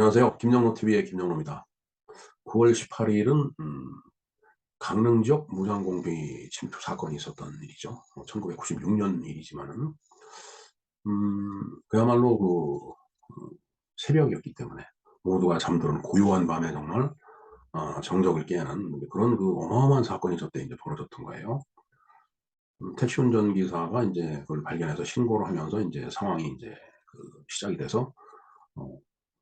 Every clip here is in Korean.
안녕하세요. 김영로TV의 김영로입니다. 9월 18일은 강릉 지역 무장공비 침투 사건이 있었던 일이죠. 1996년 일이지만은 그야말로 새벽이었기 때문에 모두가 잠드는 고요한 밤에 정말 정적을 깨는 그런 어마어마한 사건이 저때 이제 벌어졌던 거예요. 택시 운전기사가 이제 그걸 발견해서 신고를 하면서 이제 상황이 이제 시작이 돼서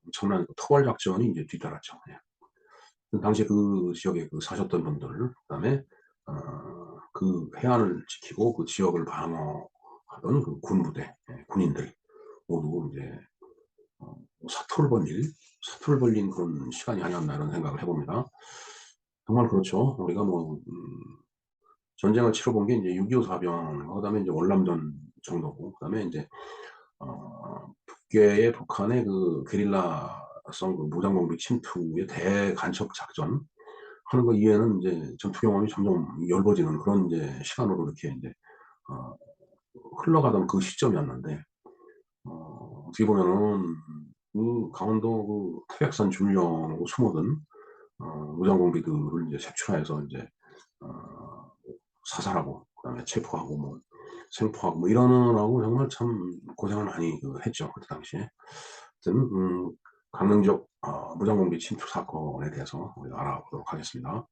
엄청난 토벌 작전이 이제 뒤따랐죠. 예. 당시 그 지역에 사셨던 분들, 그다음에 그 해안을 지키고 그 지역을 방어하던 그 군부대, 군인들 모두 이제 어 사투를 벌린 그런 시간이 아니었나 이런 생각을 해 봅니다. 정말 그렇죠. 우리가 전쟁을 치러 본 게 이제 6.25 사병, 그다음에 이제 월남전 정도고, 그다음에 인제 북괴의 북한의 게릴라성 무장공비 침투의 대간첩 작전 하는 거 이외에는 이제 전투 경험이 점점 엷어지는 그런 이제 시간으로 이렇게 인제 어 흘러가던 그 시점이었는데, 어떻게 보면은 강원도 태백산 줄령으로 숨어든 무장공비들을 이제 색출하여서 인제 어 사살하고, 그다음에 체포하고, 생포하고 이러느라고 정말 참 고생을 많이 했죠, 그때 당시에. 하여튼 강릉 지역 무장공비 침투 사건에 대해서 우리가 알아보도록 하겠습니다.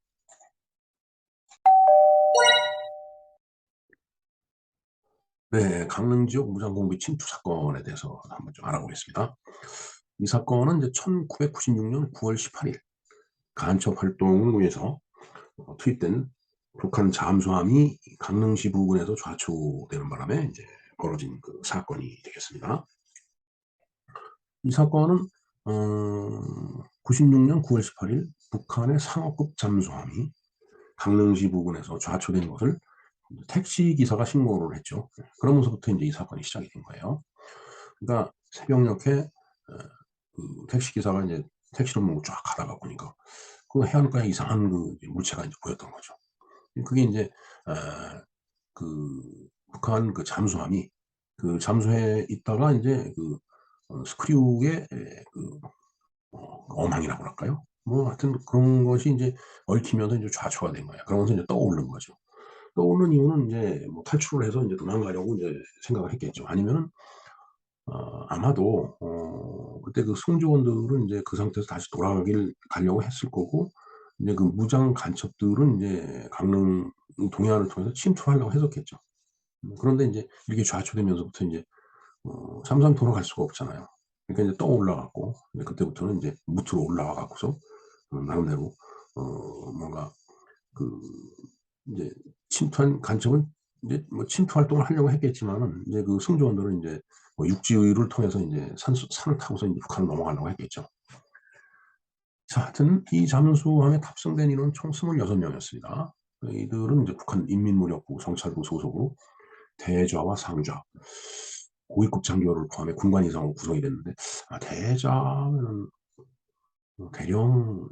네. 강릉 지역 무장공비 침투 사건에 대해서 한번 좀 알아보겠습니다. 이 사건은 이제 1996년 9월 18일 간첩 활동을 위해서 투입된 북한 잠수함이 강릉시 부근에서 좌초되는 바람에 이제 벌어진 사건이 되겠습니다. 이 사건은 96년 9월 18일 북한의 상어급 잠수함이 강릉시 부근에서 좌초된 것을 택시 기사가 신고를 했죠. 그러면서부터 이제 이 사건이 시작이 된 거예요. 그러니까 새벽녘에 택시 기사가 이제 택시를 몰고 쫙 가다가 보니까 해안가에 이상한 물체가 이제 보였던 거죠. 그게 인제 어 그 북한 잠수함이 잠수해에 있다가 인제 스크류의 어망이라고 그럴까요? 하여튼 그런 것이 인제 얽히면서 인제 좌초가 된 거예요. 그러면서 인제 떠오른 거죠. 떠오른 이유는 인제 탈출을 해서 인제 도망가려고 인제 생각을 했겠죠. 아니면은 아마도 그때 승조원들은 인제 그 상태에서 다시 가려고 했을 거고, 인제 무장 간첩들은 인제 강릉 동해안을 통해서 침투하려고 했었겠죠. 그런데 인제 이렇게 좌초되면서부터 인제 삼상토로 갈 수가 없잖아요. 그러니까 인제 떠올라 갖고 이제 그때부터는 인제 무트로 올라와 갖고서 나름대로 뭔가 그 인제 침투한 간첩은 인제 침투 활동을 하려고 했겠지만은, 인제 승조원들은 인제 육지를 통해서 인제 산을 타고서 인제 북한으로 넘어가려고 했겠죠. 자, 하여튼 이 잠수함에 탑승된 인원은 총 26 명이었습니다. 이들은 이제 북한 인민무력부 정찰부 소속으로 대좌와 상좌, 고위급 장교를 포함해 군관 이상으로 구성이 됐는데, 대좌면은 대령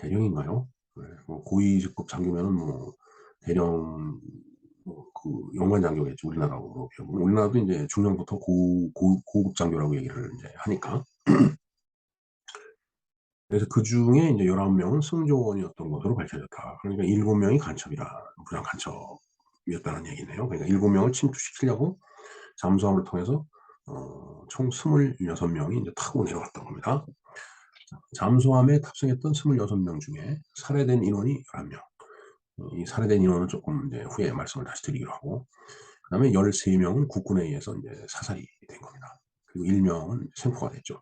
대령인가요? 네. 고위직급 장교면은 대령, 영관 장교겠죠, 우리나라로 배우면. 우리나라도 인제 중령부터 고급 장교라고 얘기를 인제 하니까. 그래서 그중에 인제 11 명은 승조원이었던 것으로 밝혀졌다. 그러니까 7 명이 무장 간첩이었다는 얘기네요. 그러니까 7 명을 침투시키려고 잠수함을 통해서 총 26 명이 인제 타고 내려갔던 겁니다. 잠수함에 탑승했던 26명 중에 살해된 인원이 11 명. 이 살해된 인원은 쪼끔 이제 후에 말씀을 다시 드리기로 하고, 그다음에 13 명은 국군에 의해서 인제 사살이 된 겁니다. 그리고 1 명은 생포가 됐죠.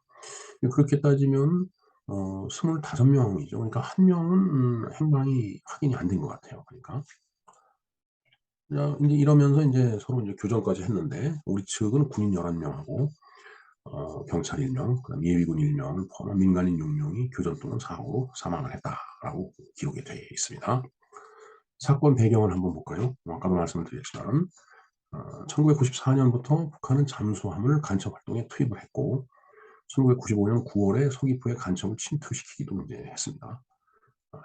그렇게 따지면 25 명이죠. 그러니까 1 명은 행방이 확인이 안 된 것 같아요, 그러니까. 인제 이러면서 인제 서로 인제 교전까지 했는데, 우리 측은 군인 11 명하고 경찰 1 명, 그다음에 예비군 1 명을 포함한 민간인 6 명이 교전 또는 사고로 사망을 했다라고 기록이 되어 있습니다. 사건 배경을 한번 볼까요? 아까도 말씀을 드렸지만 1994 년부터 북한은 잠수함을 간첩 활동에 투입을 했고, 1995년 9 월에 서귀포에 간첩을 침투시키기도 인제 했습니다.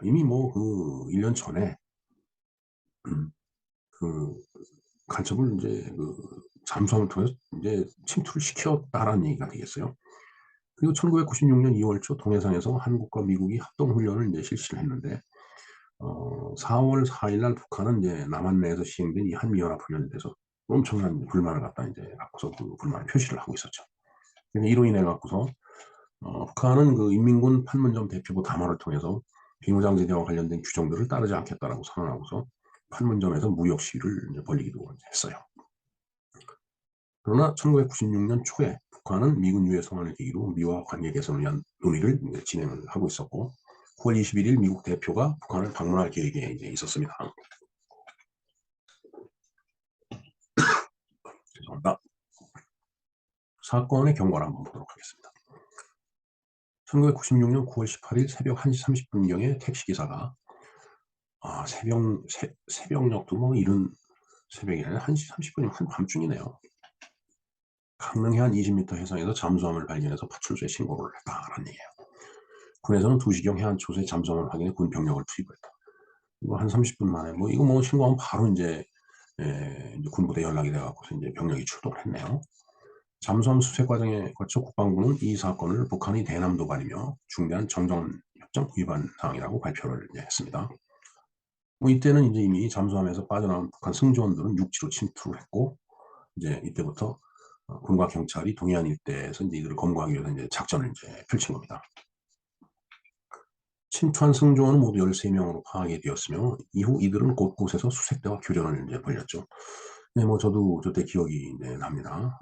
이미 1년 전에 음 그 간첩을 인제 잠수함을 통해서 인제 침투를 시켰다라는 얘기가 되겠어요. 그리고 1996년 2월 초 동해상에서 한국과 미국이 합동훈련을 이제 실시를 했는데 4월 4일 날 북한은 이제 남한 내에서 시행된 이 한미연합훈련에 대해서 엄청난 불만을 갖다 이제 갖고서 그 불만을 표시를 하고 있었죠. 이로 인해 갖고서 북한은 그 인민군 판문점 대표부 담화를 통해서 비무장지대와 관련된 규정들을 따르지 않겠다라고 선언하고서 판문점에서 무력 시위를 이제 벌이기도 했어요. 그러나 1996년 초에 북한은 미군 유해 송환을 계기로 미와 관계 개선을 위한 논의를 진행을 하고 있었고 9월 21일 미국 대표가 북한을 방문할 계획에 이제 있었습니다. 죄송합니다. 사건의 경과를 한번 보도록 하겠습니다. 1996년 9월 18일 새벽 1시 30분경에 택시기사가 새벽녘도 뭐 이른 새벽이 아니라 1시 30분이면 한밤중이네요. 강릉 해안 20m 해상에서 잠수함을 발견해서 파출소에 신고를 했다라는 얘기예요. 군에서는 2시경 해안 초소에 잠수함을 확인해 군 병력을 투입했다. 이거 한 30분 만에 이거 신고하면 바로 이제 군부대 연락이 돼갖고서 이제 병력이 출동을 했네요. 잠수함 수색 과정에 거쳐 국방부는 이 사건을 북한의 대남 도발이며 중대한 정전협정 위반 사항이라고 발표를 이제 했습니다. 이때는 이제 이미 잠수함에서 빠져나온 북한 승조원들은 육지로 침투를 했고 이제 이때부터 군과 경찰이 동해안 일대에서 이제 이들을 검거하기 위해서 이제 작전을 이제 펼친 겁니다. 침투한 승조원은 모두 13명으로 파악이 되었으며 이후 이들은 곳곳에서 수색대와 교전을 이제 벌였죠. 네, 저도 저때 기억이 이제 납니다.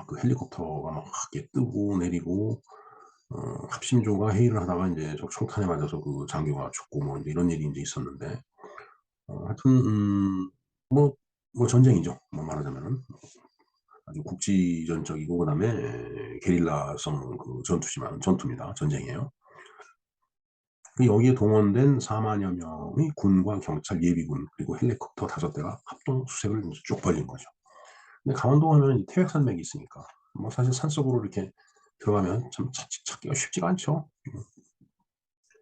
그 헬리콥터가 막 이렇게 뜨고 내리고 합심조가 회의를 하다가 이제 저 총탄에 맞아서 그 장교가 죽고 이제 이런 일이 이제 있었는데 하여튼 전쟁이죠. 말하자면은 아주 국지전적이고 그다음에 게릴라성 그 전투입니다. 전쟁이에요. 여기에 동원된 4만여 명의 군과 경찰, 예비군 그리고 헬리콥터 5대가 합동 수색을 쭉 벌린 거죠. 근데 강원도 하면 태백산맥이 있으니까 사실 산속으로 이렇게 들어가면 참 찾기가 쉽지가 않죠.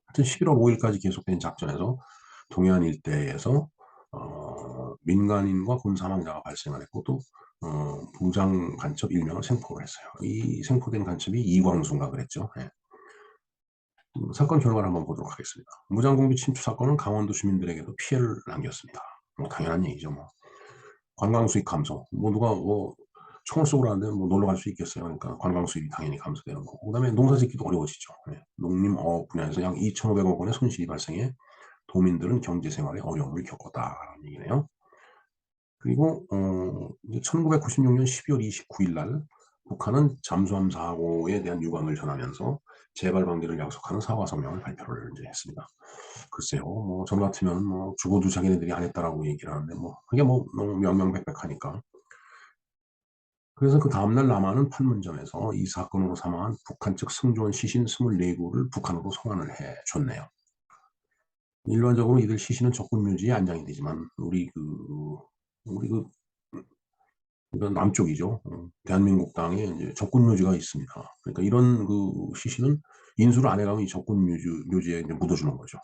하여튼 11월 5일까지 계속된 작전에서 동해안 일대에서 민간인과 군 사망자가 발생을 했고 또 무장 간첩 1명을 생포를 했어요. 이 생포된 간첩이 이광수인가 그랬죠. 예. 사건 결과를 한번 보도록 하겠습니다. 무장공비 침투 사건은 강원도 주민들에게도 피해를 남겼습니다. 당연한 얘기죠. 관광 수입 감소. 누가 총을 쏘고 하는데 놀러 갈 수 있겠어요. 그러니까 관광 수입이 당연히 감소되는 거고. 그다음에 농사 짓기도 어려워지죠. 농림어업 분야에서 약 2,500억 원의 손실이 발생해 도민들은 경제 생활에 어려움을 겪었다라는 얘기네요. 그리고 1996년 12월 29일 날 북한은 잠수함 사고에 대한 유감을 전하면서 재발 방지를 약속하는 사과 성명을 발표를 이제 했습니다. 글쎄요, 저 같으면 죽어도 자기네들이 안 했다라고 얘기를 하는데 그게 너무 명명백백하니까. 그래서 그 다음날 남한은 판문점에서 이 사건으로 사망한 북한 측 승조원 시신 24구를 북한으로 송환을 해줬네요. 일반적으로 이들 시신은 적군묘지에 안장이 되지만 우리 그러니까 남쪽이죠. 대한민국 땅에 이제 적군묘지가 있습니다. 그러니까 이런 그 시신은 인수를 안 해가면 이 적군묘지에 이제 묻어주는 거죠.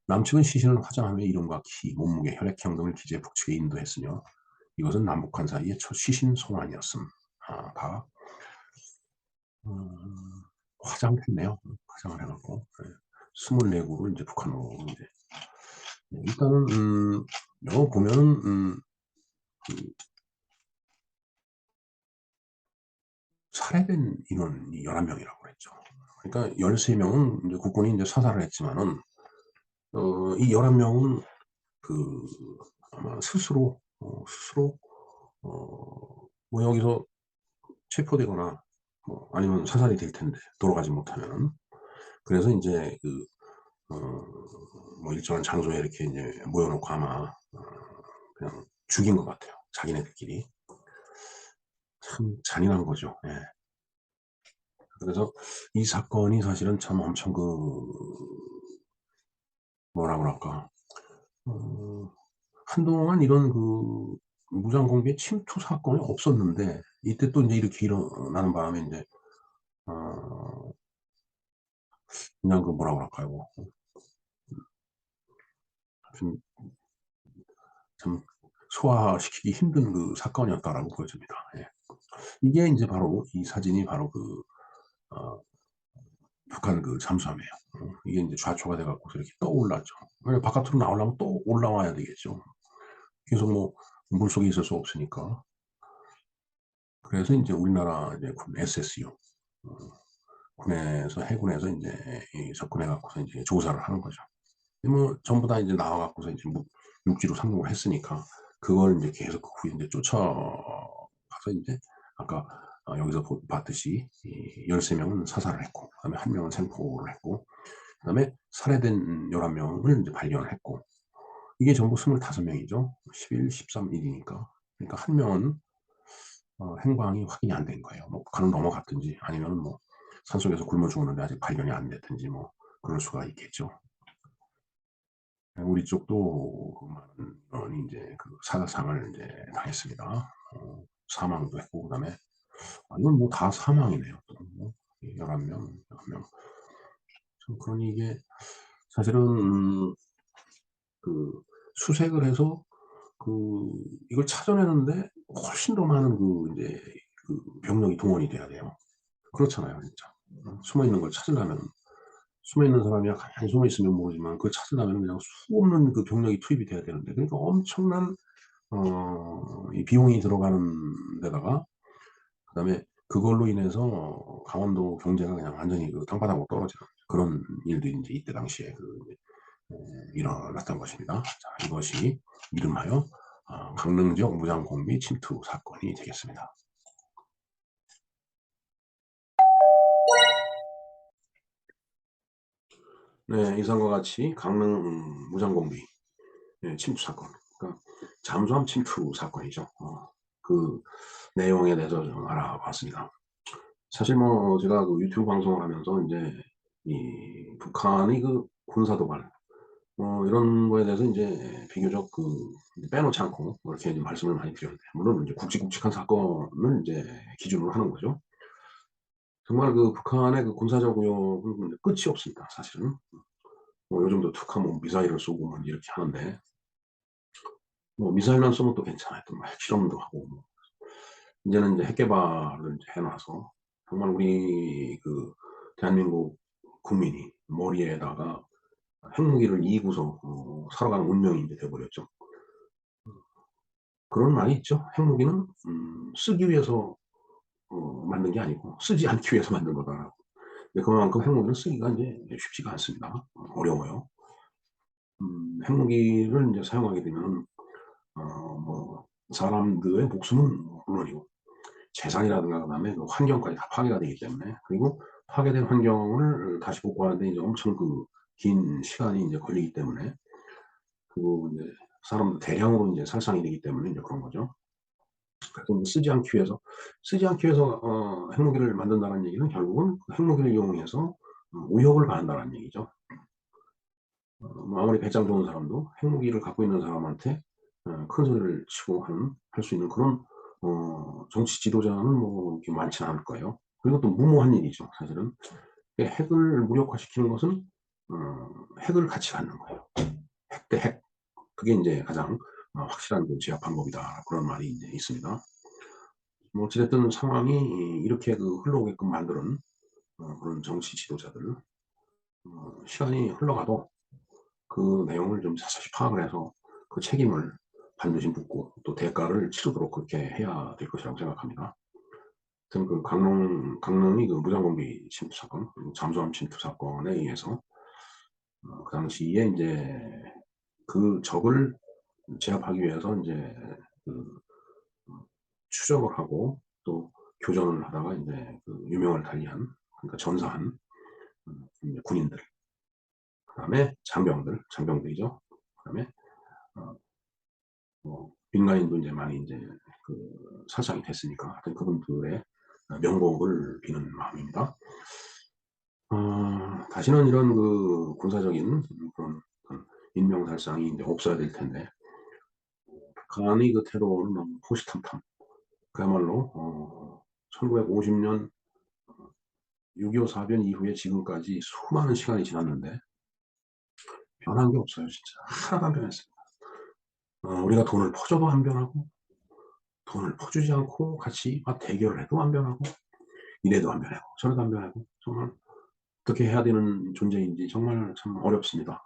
남측은 시신을 화장하며 이름과 키, 몸무게, 혈액형 등을 기재 북측에 인도했으며 이것은 남북한 사이의 첫 시신 송환이었음. 다 화장했네요. 화장을 해갖고 24구를 이제 북한으로 이제 일단은 여기 보면은 살해된 인원이 11명이라고 그랬죠. 그러니까 13명은 이제 국군이 이제 사살을 했지만은 이 11명은 아마 스스로 여기서 체포되거나 아니면 사살이 될 텐데 돌아가지 못하면 그래서 이제 일정한 장소에 이렇게 이제 모여놓고 아마 그냥 죽인 것 같아요. 자기네들끼리. 참 잔인한 거죠. 예. 그래서 이 사건이 사실은 참 엄청 뭐라 그럴까. 한동안 이런 무장공개 침투 사건이 없었는데 이때 또 이제 이렇게 일어나는 바람에 이제 그냥 뭐라 그럴까요. 참 소화시키기 힘든 사건이었다라고 보여집니다. 예. 이게 인제 바로 이 사진이 바로 어 북한 잠수함이에요. 이게 인제 좌초가 돼 갖고서 이렇게 떠올랐죠. 왜 바깥으로 나오려면 또 올라와야 되겠죠. 계속 뭐 물속에 있을 수 없으니까. 그래서 인제 우리나라 이제 군 SSU 어 군에서 해군에서 인제 접근해 갖고서 인제 조사를 하는 거죠. 뭐 전부 다 인제 나와 갖고서 인제 뭐 육지로 상륙을 했으니까 그걸 인제 계속 그 후에 인제 쫓아가서 인제 아까 여기서 봤듯이 이 13 명은 사살을 했고, 그다음에 1 명은 생포를 했고, 그다음에 살해된 11 명을 인제 발견을 했고, 이게 전부 25 명이죠. 11, 13 일이니까. 그러니까 1 명은 행방이 확인이 안 된 거예요. 뭐 북한으로 넘어갔든지 아니면은 뭐 산속에서 굶어 죽었는데 아직 발견이 안 됐든지 뭐 그럴 수가 있겠죠. 우리 쪽도 많은 인원이 인제 사상을 인제 당했습니다. 사망도 했고, 그다음에 이건 뭐 다 사망이네요 또. 뭐 11 명, 11 명. 참 그러니 이게 사실은 그 수색을 해서 그 이걸 찾아내는데 훨씬 더 많은 인제 병력이 동원이 돼야 돼요. 그렇잖아요 진짜. 숨어 있는 걸 찾으려면, 숨어 있는 사람이 가만히 숨어 있으면 모르지만 그걸 찾으려면은 그냥 수없는 병력이 투입이 돼야 되는데, 그러니까 엄청난 이 비용이 들어가는 데다가, 그다음에 그걸로 인해서 강원도 경제가 그냥 완전히 땅바닥으로 떨어지는 그런 일들이 인제 이때 당시에 일어났던 것입니다. 자, 이것이 이름하여 강릉 지역 무장공비 침투 사건이 되겠습니다. 네. 이상과 같이 강릉 무장공비 침투 사건, 그러니까 잠수함 침투 사건이죠. 그 내용에 대해서 좀 알아봤습니다. 사실 뭐 제가 유튜브 방송을 하면서 인제 이 북한의 군사 도발 이런 거에 대해서 인제 비교적 빼놓지 않고 뭐 이렇게 말씀을 많이 드렸는데, 물론 인제 굵직굵직한 사건을 인제 기준으로 하는 거죠. 정말 북한의 군사적 위협은 끝이 없습니다 사실은. 뭐 요즘도 툭 하면 미사일을 쏘고 뭐 이렇게 하는데, 뭐 미사일만 쏘면 또 괜찮아요. 또 막 핵실험도 하고 뭐 인제는 인제 핵 개발을 인제 해 놔서 정말 우리 대한민국 국민이 머리에다가 핵무기를 이고서 살아가는 운명이 인제 돼 버렸죠. 그런 말이 있죠. "핵무기는 쓰기 위해서 만든 게 아니고 쓰지 않기 위해서 만든 거다."라고. 근데 그만큼 핵무기는 쓰기가 인제 쉽지가 않습니다. 어려워요. 핵무기를 인제 사용하게 되면은 뭐 사람들의 목숨은 물론이고 재산이라든가 그다음에 환경까지 다 파괴가 되기 때문에, 그리고 파괴된 환경을 다시 복구하는 데 이제 엄청 긴 시간이 인제 걸리기 때문에, 그리고 인제 사람도 대량으로 인제 살상이 되기 때문에 인제 그런 거죠. 그래서 뭐 쓰지 않기 위해서 핵무기를 만든다는 얘기는 결국은 그 핵무기를 이용해서 위협을 가한다는 얘기죠. 뭐 아무리 배짱 좋은 사람도 핵무기를 갖고 있는 사람한테 큰 소리를 치고 할 수 있는 그런 정치 지도자는 뭐 이렇게 많지는 않을 거예요. 그리고 또 무모한 일이죠 사실은. 핵을 무력화시키는 것은 핵을 같이 갖는 거예요. 핵 대 핵. 그게 인제 가장 확실한 제압 방법이다. 그런 말이 인제 있습니다. 뭐 어찌 됐든 상황이 이렇게 흘러오게끔 만드는 그런 정치 지도자들, 시간이 흘러가도 그 내용을 좀 자세히 파악을 해서 그 책임을 반드시 묻고 또 대가를 치르도록 그렇게 해야 될 것이라고 생각합니다. 하여튼 강릉의 무장공비 침투 사건, 그리고 잠수함 침투 사건에 의해서 그 당시에 인제 그 적을 제압하기 위해서 인제 그 추적을 하고 또 교전을 하다가 인제 유명을 달리한, 그러니까 전사한 이제 군인들, 그다음에 장병들이죠. 그다음에 어 민간인도 인제 많이 인제 살상이 됐으니까 하여튼 그분들의 명복을 비는 마음입니다. 다시는 이런 군사적인 그런 인명살상이 인제 없어야 될 텐데, 북한의 태도는 너무 호시탐탐, 그야말로 1950년 6.25 사변 이후에 지금까지 수많은 시간이 지났는데 변한 게 없어요 진짜. 하나도 안 변했습니다. 우리가 돈을 퍼줘도 안 변하고, 돈을 퍼주지 않고 같이 막 대결을 해도 안 변하고 이래도 안 변하고 저래도 안 변하고 정말 어떻게 해야 되는 존재인지 정말 참 어렵습니다.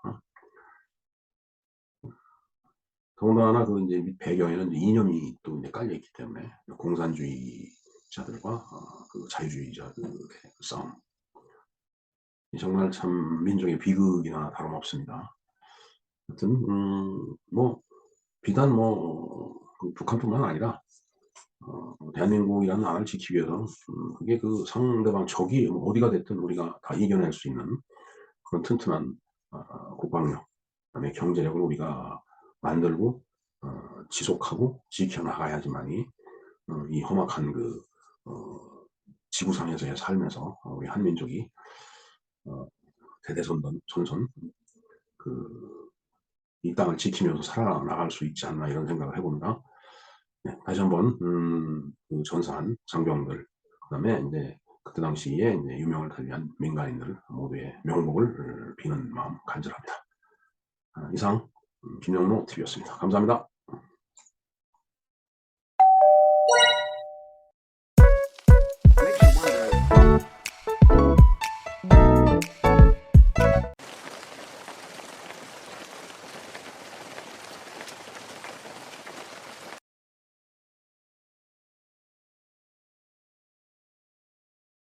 더군다나 그 인제 밑 배경에는 이제 이념이 또 인제 깔려 있기 때문에 공산주의자들과 그 자유주의자들의 그 싸움. 이 정말 참 민족의 비극이나 다름없습니다. 하여튼 뭐 비단 그 북한뿐만 아니라 대한민국이라는 나라를 지키기 위해서 그게 그 상대방 적이 뭐 어디가 됐든 우리가 다 이겨낼 수 있는 그런 튼튼한 국방력 그다음에 경제력을 우리가 만들고 지속하고 지켜나가야지만이 이 험악한 그 지구상에서의 삶에서 우리 한민족이 어 대대손손 손손 그 '이 땅을 지키면서 살아나갈 수 있지 않나.' 이런 생각을 해 봅니다. 네. 다시 한번 그 전사한 장병들 그다음에 인제 그때 당시에 인제 유명을 달리한 민간인들 모두의 명복을 비는 마음 간절합니다. 이상 김영로 TV였습니다. 감사합니다.